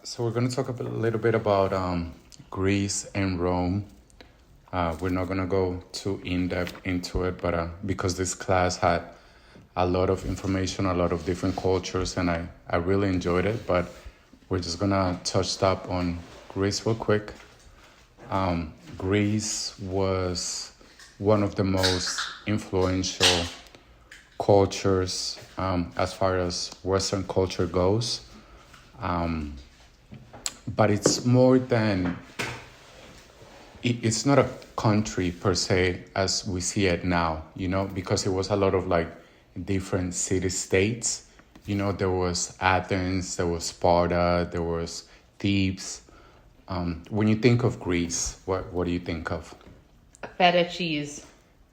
So we're going to talk little bit about Greece and Rome. We're not going to go too in-depth into it, but because this class had a lot of information, a lot of different cultures, and I really enjoyed it, but we're just going to touch up on Greece real quick. Greece was one of the most influential cultures as far as Western culture goes. But it's more than, it's not a country per se as we see it now, because it was a lot of like different city-states. There was Athens, there was Sparta, there was Thebes. When you think of Greece, what do you think of? Feta cheese.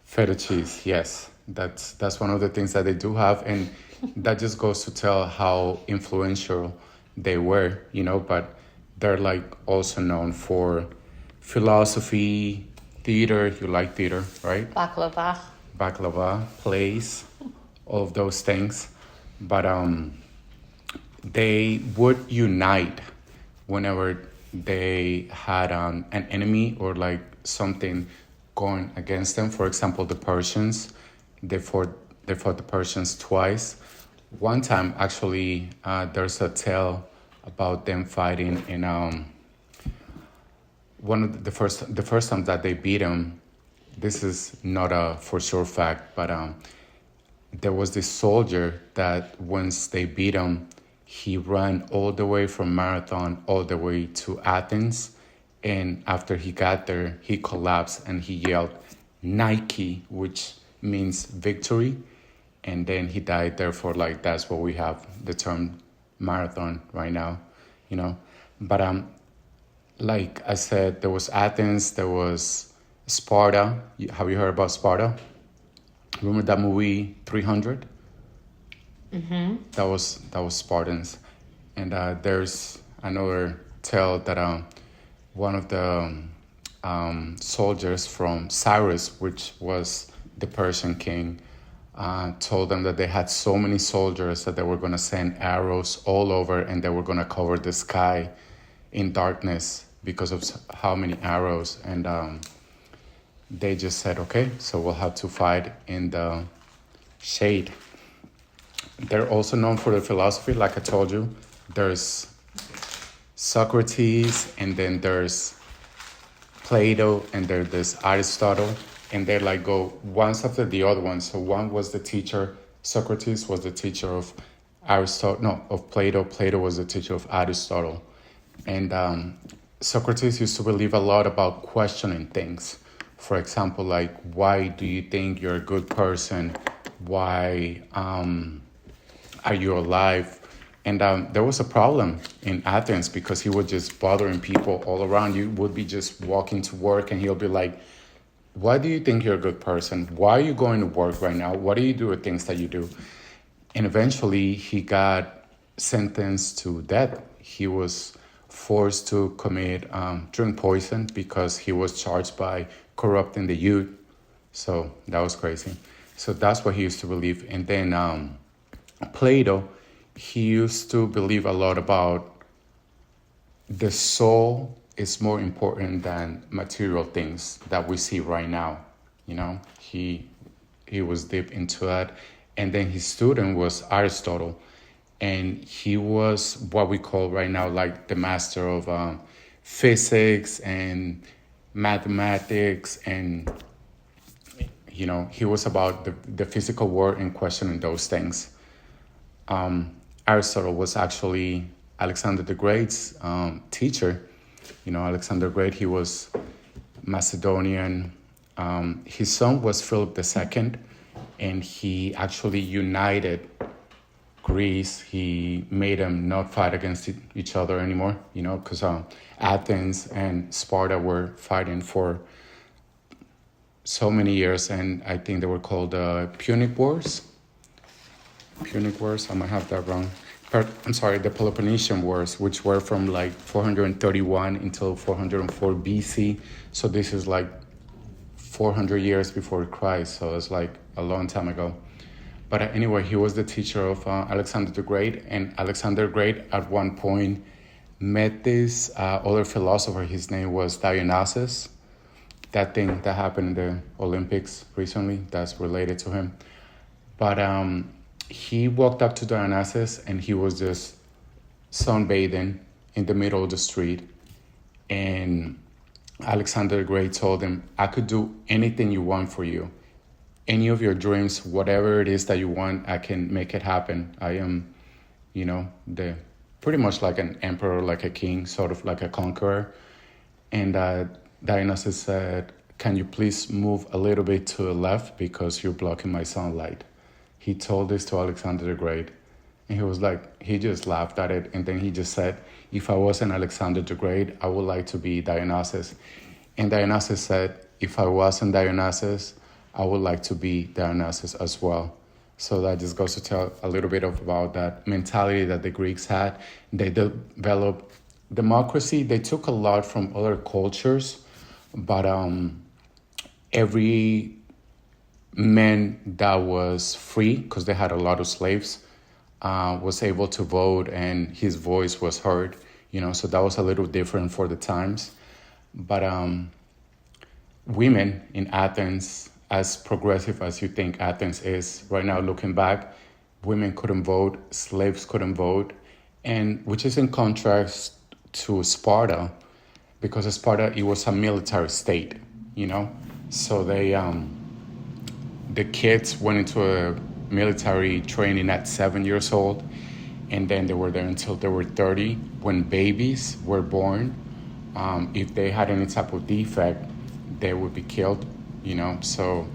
Feta cheese, yes. That's one of the things that they do have, and that just goes to tell how influential they were, but they're like also known for philosophy, theater. You like theater, right? Baklava, plays, all of those things. But they would unite whenever they had an enemy or like something going against them. For example, the Persians, they fought the Persians twice. One time, actually, there's a tale about them fighting in one of the first time that they beat them. This is not a for sure fact, but there was this soldier that once they beat him, he ran all the way from Marathon all the way to Athens. And after he got there, he collapsed and he yelled, Nike, which means victory. And then he died. Therefore, like, that's what we have the term marathon right now, But like I said, there was Athens, there was Sparta. Have you heard about Sparta? Remember that movie 300? Mm-hmm. That was Spartans. And there's another tale that one of the soldiers from Cyrus, which was the Persian king, told them that they had so many soldiers that they were going to send arrows all over and they were going to cover the sky in darkness because of how many arrows. And they just said, okay, so we'll have to fight in the shade. They're also known for their philosophy. Like I told you, there's Socrates, and then there's Plato, and there's Aristotle, and they like go one after the other one. So one was the teacher, Socrates was the teacher of Plato. Plato was the teacher of Aristotle. And Socrates used to believe a lot about questioning things. For example, like, why do you think you're a good person? Why are you alive? And there was a problem in Athens because he was just bothering people all around. You would be just walking to work and he'll be like, why do you think you're a good person? Why are you going to work right now? What do you do with things that you do? And eventually he got sentenced to death. He was forced to commit drink poison because he was charged by corrupting the youth. So that was crazy. So that's what he used to believe. And then Plato, he used to believe a lot about the soul is more important than material things that we see right now. He was deep into that. And then his student was Aristotle. And he was what we call right now like the master of physics and mathematics. And, he was about the physical world and questioning those things. Aristotle was actually Alexander the Great's teacher. Alexander the Great, he was Macedonian. His son was Philip II, and he actually united Greece. He made them not fight against each other anymore, because Athens and Sparta were fighting for so many years, and I think they were called Punic Wars. Punic Wars, I might have that wrong. The Peloponnesian Wars, which were from like 431 until 404 BC. So this is like 400 years before Christ. So it's like a long time ago. But anyway, he was the teacher of Alexander the Great. And Alexander the Great at one point met this other philosopher. His name was Dionysus. That thing that happened in the Olympics recently, that's related to him. But he walked up to Dionysus and he was just sunbathing in the middle of the street. And Alexander the Great told him, I could do anything you want for you. Any of your dreams, whatever it is that you want, I can make it happen. I am, the pretty much like an emperor, like a king, sort of like a conqueror. And Dionysus said, can you please move a little bit to the left because you're blocking my sunlight? He told this to Alexander the Great. And he was like, he just laughed at it. And then he just said, if I wasn't Alexander the Great, I would like to be Dionysus. And Dionysus said, if I wasn't Dionysus, I would like to be Dionysus as well. So that just goes to tell a little bit about that mentality that the Greeks had. They developed democracy. They took a lot from other cultures, but every man that was free, because they had a lot of slaves, was able to vote and his voice was heard, so that was a little different for the times. But women in Athens, as progressive as you think Athens is right now, looking back, women couldn't vote, slaves couldn't vote, and which is in contrast to Sparta, because Sparta, it was a military state, so they the kids went into a military training at 7 years old, and then they were there until they were 30. When babies were born, if they had any type of defect, they would be killed, So,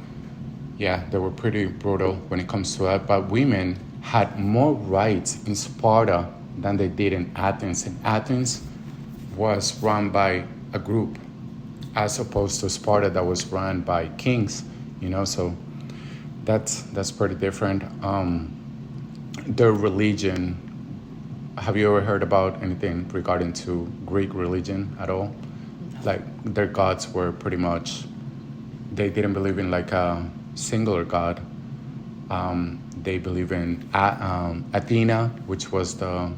yeah, they were pretty brutal when it comes to that. But women had more rights in Sparta than they did in Athens. And Athens was run by a group, as opposed to Sparta that was run by kings, So that's pretty different. Their religion, have you ever heard about anything regarding to Greek religion at all? Like their gods were pretty much, they didn't believe in like a singular god. They believe in Athena, which was the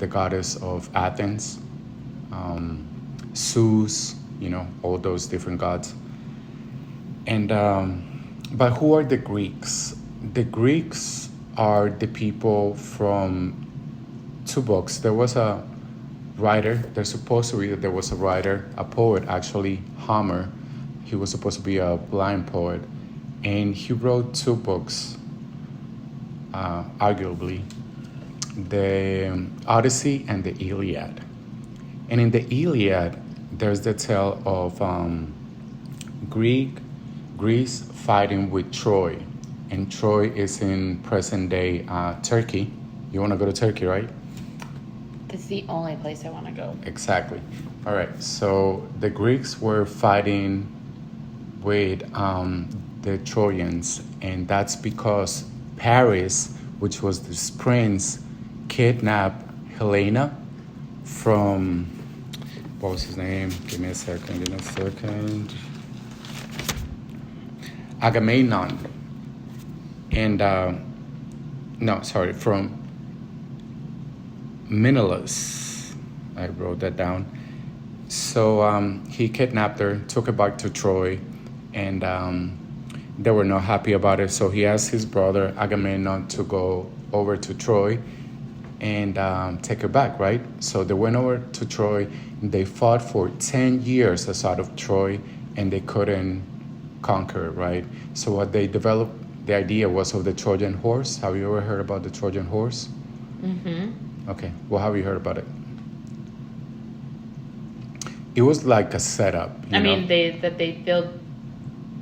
goddess of Athens, Zeus, all those different gods. And but who are the Greeks? The Greeks are the people from two books. There was a writer, there was a writer, a poet actually, Homer. He was supposed to be a blind poet. And he wrote two books, arguably, the Odyssey and the Iliad. And in the Iliad, there's the tale of Greece fighting with Troy. And Troy is in present-day Turkey. You want to go to Turkey, right? It's the only place I want to go. Exactly. All right. So the Greeks were fighting with the Trojans, and that's because Paris, which was this prince, kidnapped Helena from, what was his name? Give me a second. Agamemnon. And, from Menelaus. I wrote that down. So he kidnapped her, took her back to Troy, and they were not happy about it. So he asked his brother Agamemnon to go over to Troy and take her back, right? So they went over to Troy. And they fought for 10 years outside of Troy, and they couldn't conquer it, right? So what they developed, the idea was of the Trojan horse. Have you ever heard about the Trojan horse? Mm-hmm. Okay. Well, have you heard about it? It was like a setup. I mean, they filled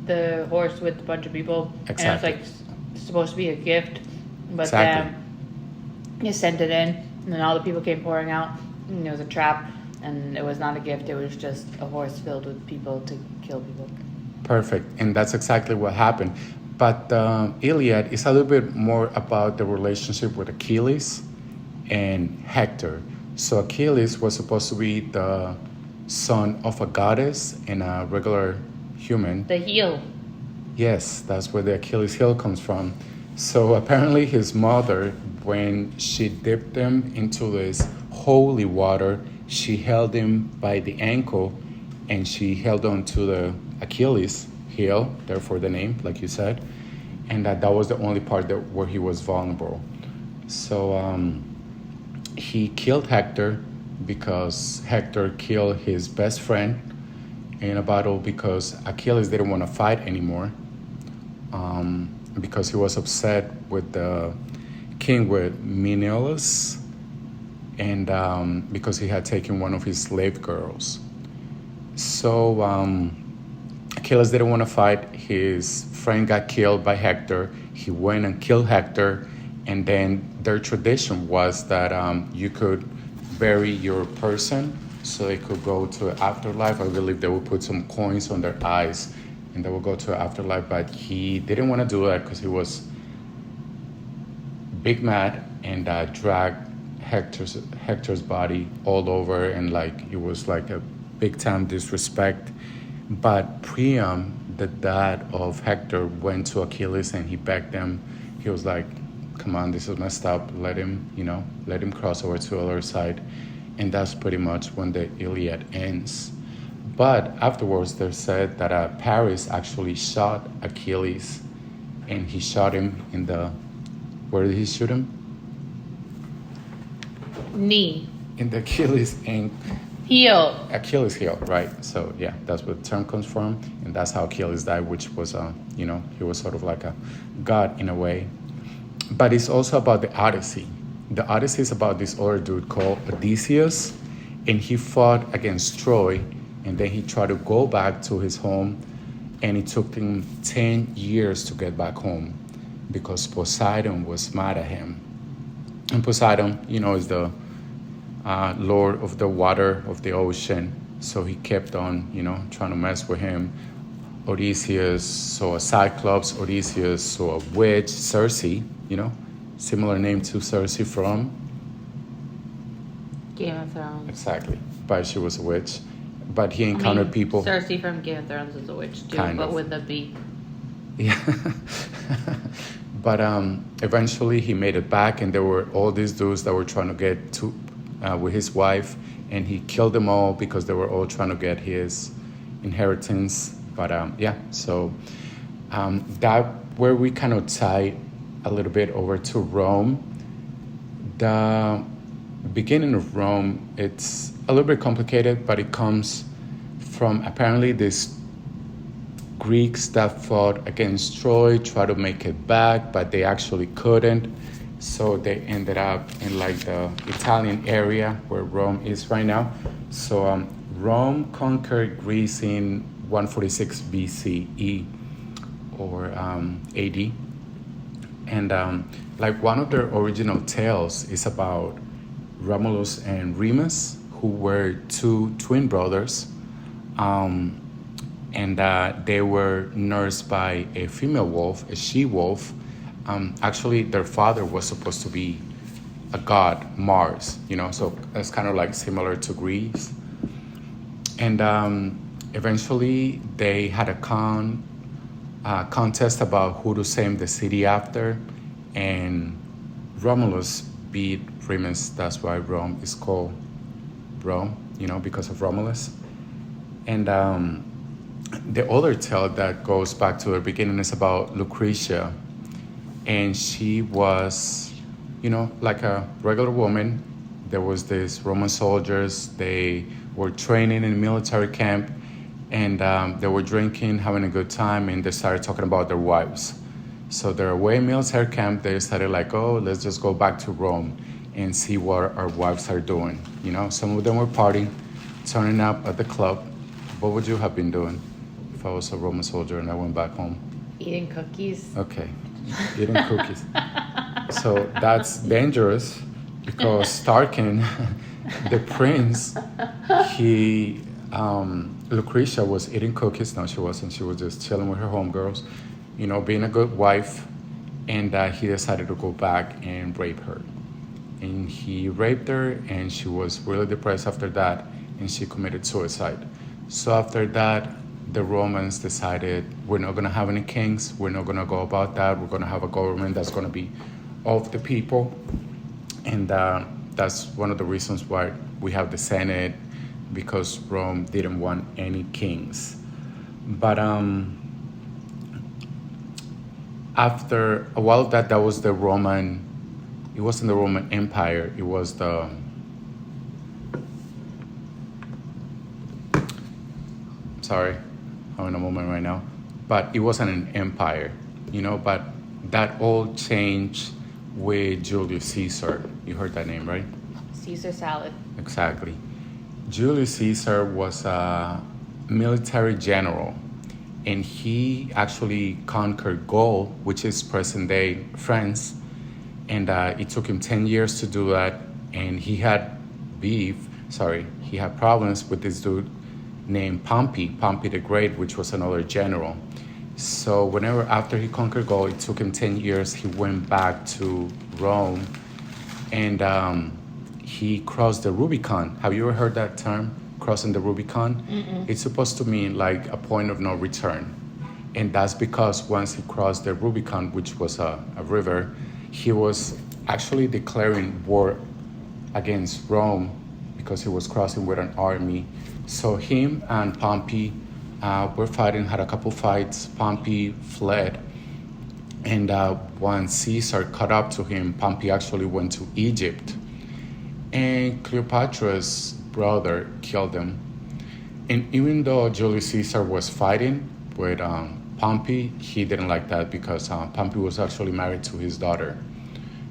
the horse with a bunch of people. Exactly. And it was like supposed to be a gift, but Exactly. then you sent it in, and then all the people came pouring out, and it was a trap, and it was not a gift. It was just a horse filled with people to kill people. Perfect. And that's exactly what happened. But Iliad is a little bit more about the relationship with Achilles and Hector. So Achilles was supposed to be the son of a goddess and a regular human. The heel. Yes, that's where the Achilles heel comes from. So apparently his mother, when she dipped him into this holy water, she held him by the ankle, and she held on to the Achilles heel, therefore the name, like you said, and that was the only part where he was vulnerable. So he killed Hector because Hector killed his best friend in a battle because Achilles didn't want to fight anymore, because he was upset with the king, with Menelaus, and because he had taken one of his slave girls. So Achilles didn't want to fight. His friend got killed by Hector. He went and killed Hector, and then their tradition was that you could bury your person so they could go to an afterlife. I believe they would put some coins on their eyes and they would go to an afterlife, but he didn't want to do that because he was big mad and dragged Hector's body all over, and like it was like a big time disrespect. But Priam, the dad of Hector, went to Achilles and he begged him. He was like, come on, this is messed up. Let him cross over to the other side. And that's pretty much when the Iliad ends. But afterwards, they said that Paris actually shot Achilles, and he shot him in the, where did he shoot him? Knee. In the Achilles Heel. Achilles heel, right? So yeah, that's where the term comes from, and that's how Achilles died, which was, he was sort of like a god in a way. But it's also about the Odyssey. The Odyssey is about this other dude called Odysseus, and he fought against Troy, and then he tried to go back to his home, and it took him 10 years to get back home because Poseidon was mad at him. And Poseidon, is the lord of the water, of the ocean. So he kept on, trying to mess with him. Odysseus saw a Cyclops, Odysseus saw a witch, Circe, similar name to Circe from Game of Thrones. Exactly, but she was a witch. But he encountered people. Cersei from Game of Thrones is a witch too, but with a B. Yeah. But eventually he made it back, and there were all these dudes that were trying to get to with his wife, and he killed them all because they were all trying to get his inheritance. But so that where we kind of tie a little bit over to Rome. The beginning of Rome, it's a little bit complicated, but it comes from apparently these Greeks that fought against Troy, tried to make it back, but they actually couldn't. So they ended up in like the Italian area where Rome is right now. So Rome conquered Greece in 146 BCE or AD. And like one of their original tales is about Romulus and Remus, who were two twin brothers. And they were nursed by a female wolf, a she-wolf. Actually, their father was supposed to be a god, Mars, so it's kind of like similar to Greece. And eventually, they had a contest about who to save the city after, and Romulus beat Remus. That's why Rome is called Rome, because of Romulus. And the other tale that goes back to the beginning is about Lucretia. And she was, like a regular woman. There was these Roman soldiers. They were training in a military camp, and they were drinking, having a good time, and they started talking about their wives. So they're away in military camp. They started like, oh, let's just go back to Rome and see what our wives are doing. Some of them were partying, turning up at the club. What would you have been doing if I was a Roman soldier and I went back home? Eating cookies. Okay, eating cookies. So that's dangerous because Starkin, the prince, Lucretia was eating cookies. No, she wasn't. She was just chilling with her homegirls, being a good wife. And he decided to go back and rape her. And he raped her, and she was really depressed after that, and she committed suicide. So after that, the Romans decided, we're not going to have any kings. We're not going to go about that. We're going to have a government that's going to be of the people. And that's one of the reasons why we have the Senate because Rome didn't want any kings. But after a while of that, that was the Roman. It wasn't the Roman Empire. It was the. Sorry, I'm in a moment right now, but it wasn't an empire, But that all changed with Julius Caesar. You heard that name, right? Caesar salad. Exactly. Julius Caesar was a military general, and he actually conquered Gaul, which is present-day France, and it took him 10 years to do that, and he had problems with this dude named Pompey the Great, which was another general. So whenever after he conquered Gaul, it took him 10 years, he went back to Rome, and he crossed the Rubicon. Have you ever heard that term, crossing the Rubicon? Mm-mm. It's supposed to mean like a point of no return. And that's because once he crossed the Rubicon, which was a river, he was actually declaring war against Rome because he was crossing with an army. So him and Pompey were fighting, had a couple fights. Pompey fled. And when Caesar caught up to him, Pompey actually went to Egypt. And Cleopatra's brother killed him. And even though Julius Caesar was fighting with Pompey, he didn't like that because Pompey was actually married to his daughter.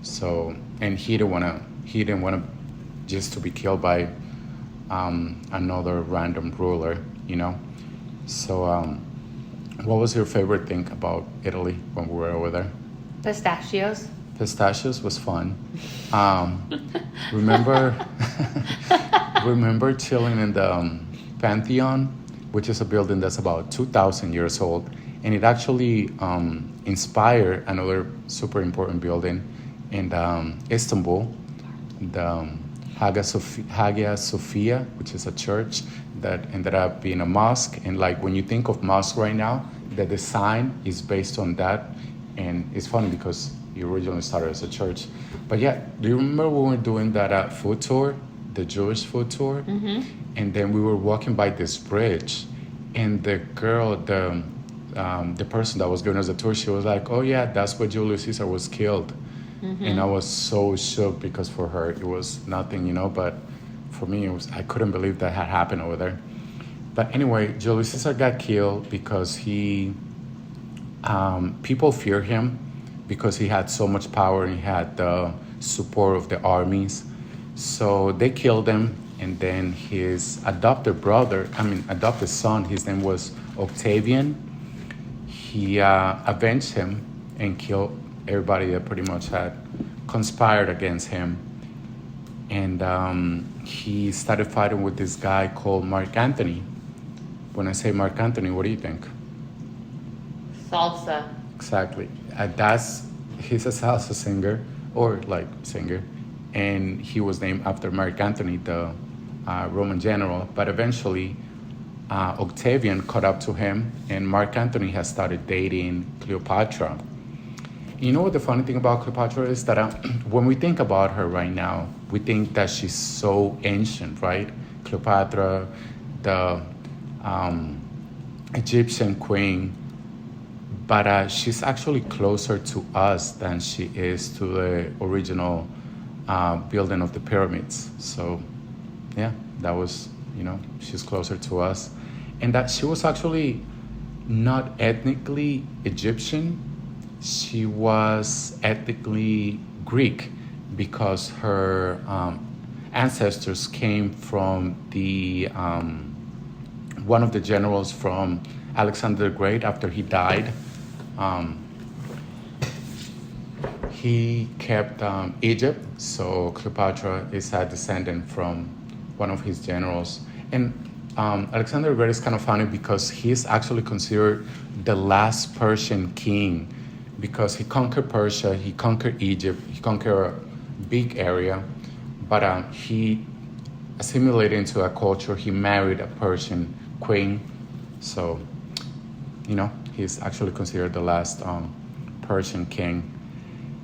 So, and he didn't want to just to be killed by another random ruler, So, what was your favorite thing about Italy when we were over there? Pistachios. Pistachios was fun. Remember, remember chilling in the Pantheon, which is a building that's about 2,000 years old, and it actually inspired another super important building in Istanbul, the Hagia Sophia, which is a church that ended up being a mosque. And like when you think of mosque right now, the design is based on that. And it's funny because it originally started as a church. But yeah, do you remember when we were doing that food tour, the Jewish food tour? Mm-hmm. And then we were walking by this bridge, and the girl, the person that was giving us the tour, she was like, "Oh yeah, that's where Julius Caesar was killed." Mm-hmm. And I was so shook because for her it was nothing, but for me I couldn't believe that had happened over there. But anyway, Julius Caesar got killed because people fear him because he had so much power and he had the support of the armies. So they killed him, and then his adopted son, his name was Octavian. He avenged him and killed everybody that pretty much had conspired against him. And he started fighting with this guy called Mark Antony. When I say Mark Antony, what do you think? Salsa. Exactly. He's a salsa singer, and he was named after Mark Antony, the Roman general. But eventually, Octavian caught up to him, and Mark Antony has started dating Cleopatra. You know what the funny thing about Cleopatra is? That when we think about her right now, we think that she's so ancient, right? Cleopatra, the Egyptian queen, but she's actually closer to us than she is to the original building of the pyramids. So, yeah, that was, she's closer to us. And that she was actually not ethnically Egyptian. She was ethnically Greek because her ancestors came from the one of the generals from Alexander the Great. After he died, he kept Egypt. So Cleopatra is a descendant from one of his generals. And Alexander the Great is kind of funny because he's actually considered the last Persian king, because he conquered Persia, he conquered Egypt, he conquered a big area, but he assimilated into a culture. He married a Persian queen, so he's actually considered the last Persian king.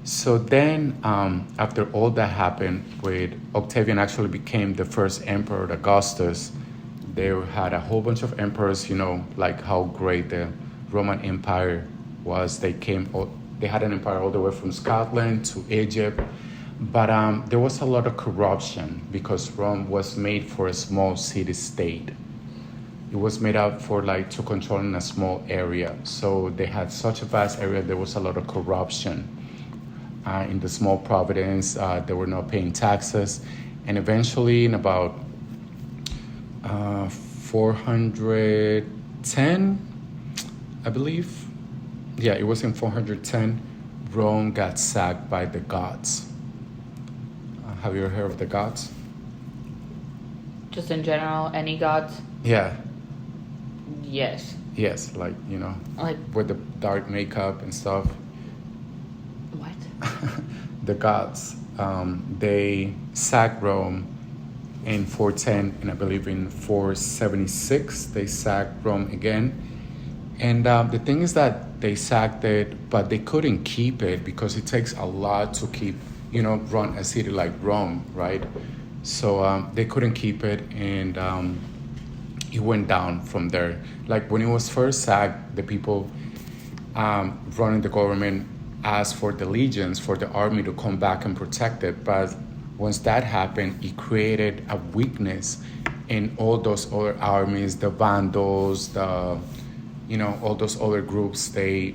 So then, after all that happened, with Octavian actually became the first emperor, Augustus, they had a whole bunch of emperors. Like how great the Roman Empire was. They had an empire all the way from Scotland to Egypt, but there was a lot of corruption because Rome was made for a small city state. It was made up for like to control in a small area. So they had such a vast area. There was a lot of corruption in the small province. They were not paying taxes, and eventually, in about 410, I believe. Yeah, it was in 410. Rome got sacked by the Goths. Have you ever heard of the Goths? Just in general, any gods? Yeah. Yes. Yes, like Like with the dark makeup and stuff. what? The Goths, they sacked Rome in 410, and I believe in 476 they sacked Rome again. And the thing is that they sacked it, but they couldn't keep it because it takes a lot to keep, run a city like Rome, right? So they couldn't keep it, and it went down from there. Like when it was first sacked, the people running the government asked for the legions, for the army to come back and protect it. But once that happened, it created a weakness in all those other armies, the Vandals, all those other groups. They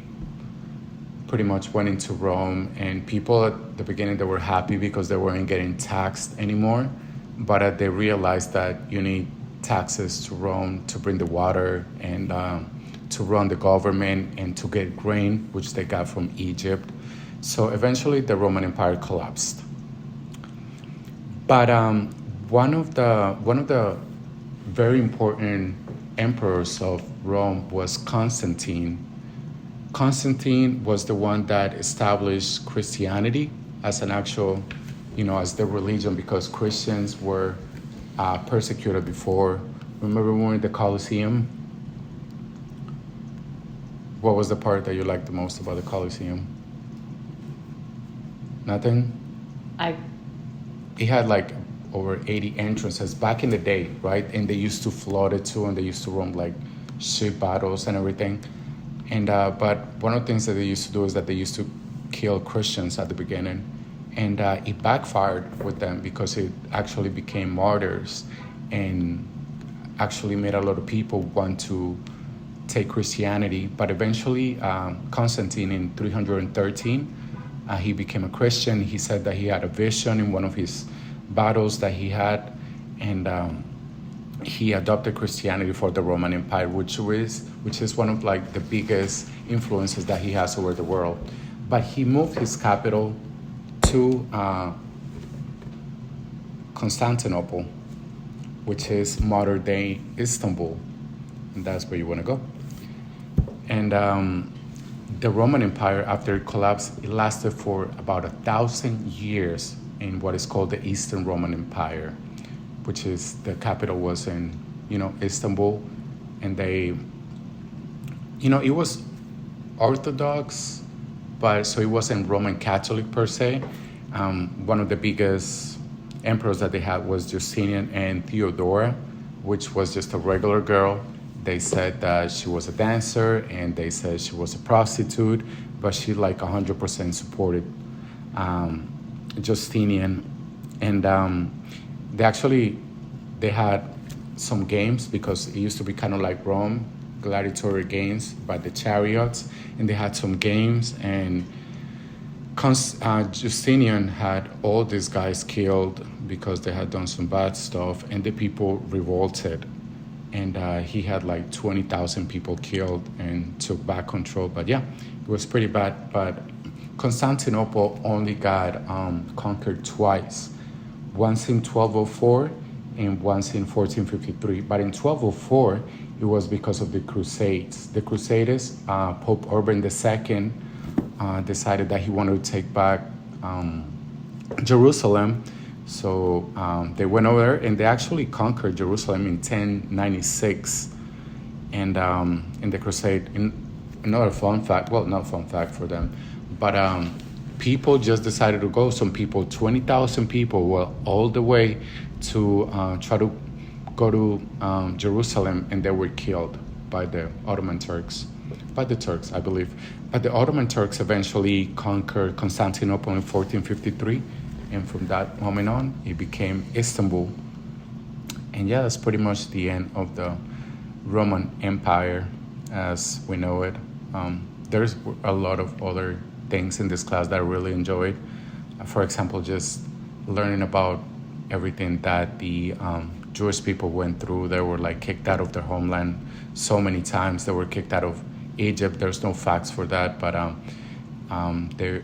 pretty much went into Rome, and people at the beginning, they were happy because they weren't getting taxed anymore. But they realized that you need taxes to Rome to bring the water and to run the government and to get grain, which they got from Egypt. So eventually the Roman Empire collapsed. But one of the very important emperors of Rome was Constantine. Constantine was the one that established Christianity as an actual, as the religion, because Christians were persecuted before. Remember when we were in the Colosseum? What was the part that you liked the most about the Colosseum? Nothing? It had like over 80 entrances back in the day, right? And they used to flood it too, and they used to run like ship battles and everything. And but one of the things that they used to do is that they used to kill Christians at the beginning, and it backfired with them because it actually became martyrs, and actually made a lot of people want to take Christianity. But eventually, Constantine in 313, he became a Christian. He said that he had a vision in one of his battles that he had, and he adopted Christianity for the Roman Empire, which is one of like the biggest influences that he has over the world. But he moved his capital to Constantinople, which is modern day Istanbul, and that's where you want to go. And the Roman Empire, after it collapsed, it lasted for about 1,000 years in what is called the Eastern Roman Empire, which is the capital was in, Istanbul. And they, it was Orthodox, but so it wasn't Roman Catholic per se. One of the biggest emperors that they had was Justinian and Theodora, which was just a regular girl. They said that she was a dancer, and they said she was a prostitute, but she like 100% supported Justinian. And they had some games, because it used to be kind of like Rome, gladiatorial games by the chariots, and they had some games, and Justinian had all these guys killed because they had done some bad stuff, and the people revolted, and he had like 20,000 people killed and took back control. But yeah, it was pretty bad. But Constantinople only got conquered twice, once in 1204 and once in 1453. But in 1204, it was because of the Crusades. The Crusaders, Pope Urban II decided that he wanted to take back Jerusalem. So they went over there, and they actually conquered Jerusalem in 1096. And in the Crusade, another fun fact, well, not fun fact for them, but people just decided to go. Some people, 20,000 people, were all the way to try to go to Jerusalem, and they were killed by the Ottoman Turks, by the Turks, I believe. But the Ottoman Turks eventually conquered Constantinople in 1453, and from that moment on, it became Istanbul. And yeah, that's pretty much the end of the Roman Empire as we know it. There's a lot of other things in this class that I really enjoyed. For example, just learning about everything that the Jewish people went through. They were like kicked out of their homeland so many times. They were kicked out of Egypt. There's no facts for that, but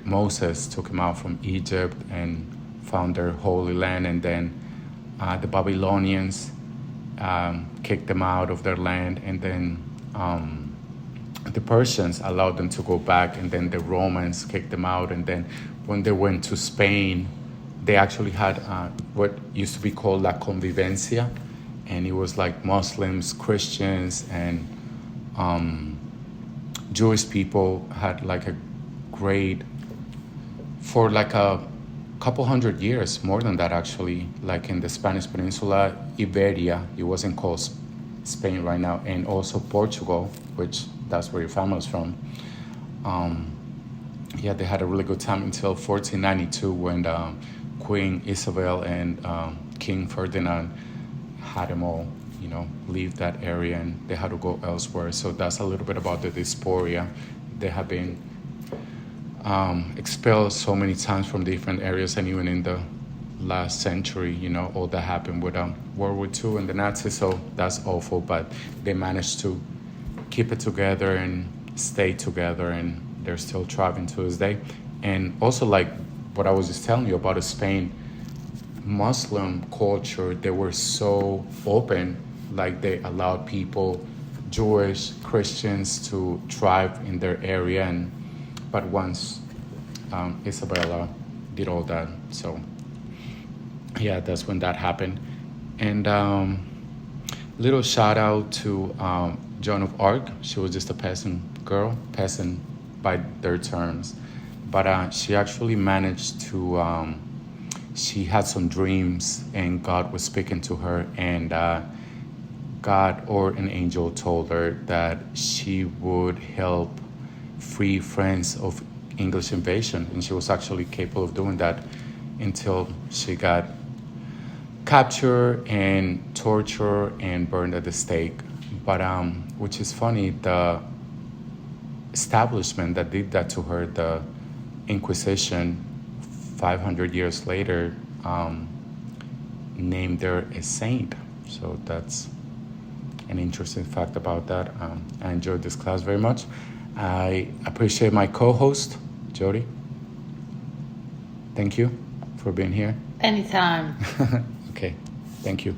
Moses took them out from Egypt and found their holy land, and then the Babylonians kicked them out of their land, and then the Persians allowed them to go back, and then the Romans kicked them out. And then when they went to Spain, they actually had what used to be called La Convivencia, and it was like Muslims, Christians, and Jewish people had like a great, for like a couple hundred years, more than that actually, like in the Spanish Peninsula, Iberia, it wasn't called Spain right now, and also Portugal, which that's where your family's from. Yeah, they had a really good time until 1492 when Queen Isabel and King Ferdinand had them all, leave that area, and they had to go elsewhere. So that's a little bit about the diaspora. They have been expelled so many times from different areas, and even in the last century, all that happened with World War II and the Nazis. So that's awful, but they managed to keep it together and stay together, and they're still thriving to this day. And also, like what I was just telling you about Spain, Muslim culture, they were so open, like they allowed people, Jewish, Christians, to thrive in their area. But once Isabella did all that, so yeah, that's when that happened. And little shout out to Joan of Arc. She was just a peasant girl, peasant by their terms, but she actually managed to. She had some dreams, and God was speaking to her, and God or an angel told her that she would help free France of English invasion, and she was actually capable of doing that until she got captured and tortured and burned at the stake. But which is funny, the establishment that did that to her, the Inquisition, 500 years later, named her a saint. So that's an interesting fact about that. I enjoyed this class very much. I appreciate my co-host, Jody. Thank you for being here. Anytime. Okay, thank you.